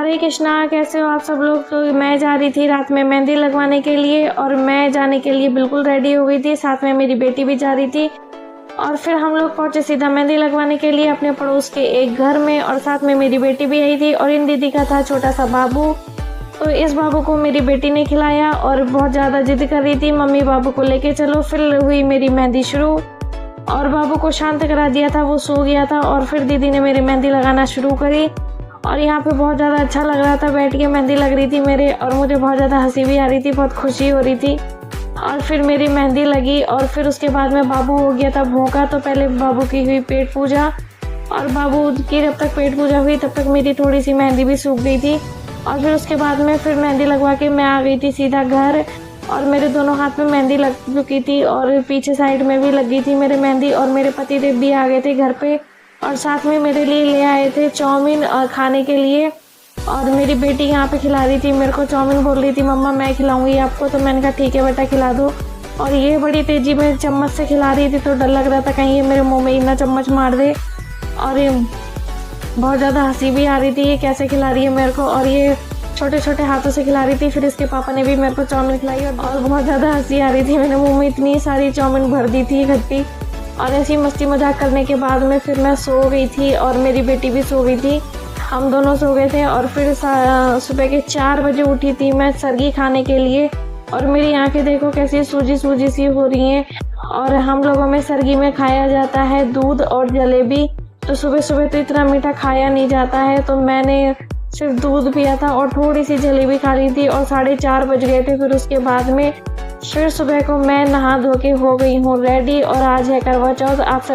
हरे कृष्णा, कैसे हो आप सब लोग। तो मैं जा रही थी रात में मेहंदी लगवाने के लिए और मैं जाने के लिए बिल्कुल रेडी हो गई थी, साथ में मेरी बेटी भी जा रही थी। और फिर हम लोग पहुंचे सीधा मेहंदी लगवाने के लिए अपने पड़ोस के एक घर में, और साथ में मेरी बेटी भी आई थी और इन दीदी का था छोटा सा बाबू। तो इस बाबू को मेरी बेटी ने खिलाया और बहुत ज़्यादा जिद कर रही थी, मम्मी बाबू को लेके चलो। फिर हुई मेरी मेहंदी शुरू और बाबू को शांत करा दिया था, वो सो गया था। और फिर दीदी ने मेरी मेहंदी लगाना शुरू करी और यहाँ पे बहुत ज़्यादा अच्छा लग रहा था, बैठ के मेहंदी लग रही थी मेरे, और मुझे बहुत ज़्यादा हंसी भी आ रही थी, बहुत खुशी हो रही थी। और फिर मेरी मेहंदी लगी और फिर उसके बाद में बाबू हो गया था भूखा। तो पहले बाबू की हुई पेट पूजा, और बाबू की जब तक पेट पूजा हुई तब तक मेरी थोड़ी सी मेहंदी भी सूख गई थी। और फिर उसके बाद में फिर मेहंदी लगवा के मैं आ गई थी सीधा घर, और मेरे दोनों हाथ में मेहंदी लग चुकी थी और पीछे साइड में भी लग गई थी मेरे मेहंदी। और मेरे पतिदेव भी आ गए थे घर पे और साथ में मेरे लिए ले आए थे चाउमीन खाने के लिए। और मेरी बेटी यहाँ पे खिला रही थी मेरे को चाउमीन, बोल रही थी मम्मा मैं खिलाऊंगी आपको। तो मैंने कहा ठीक है बेटा खिला दो। और ये बड़ी तेजी में चम्मच से खिला रही थी, तो डर लग रहा था कहीं ये मेरे मुंह में इतना चम्मच मार दे। और ये बहुत ज़्यादा हंसी भी आ रही थी, ये कैसे खिला रही है मेरे को, और ये छोटे छोटे हाथों से खिला रही थी। फिर इसके पापा ने भी मेरे को चाउमीन खिलाई और बहुत ज़्यादा हंसी आ रही थी, मेरे मुँह में इतनी सारी चाउमीन भर दी थी इकट्ठी। और ऐसी मस्ती मजाक करने के बाद में फिर मैं सो गई थी और मेरी बेटी भी सो गई थी, हम दोनों सो गए थे। और फिर सुबह के 4 बजे उठी थी मैं सरगी खाने के लिए, और मेरी आंखें देखो कैसी सूजी सूजी सी हो रही हैं। और हम लोगों में सरगी में खाया जाता है दूध और जलेबी, तो सुबह सुबह तो इतना मीठा खाया नहीं जाता है, तो मैंने सिर्फ दूध पिया था और थोड़ी सी जलेबी खा ली थी। और 4:30 बज गए थे। फिर उसके बाद में फिर सुबह को मैं नहा धो के हो गई हूँ रेडी, और आज है करवा चौथ। आप सब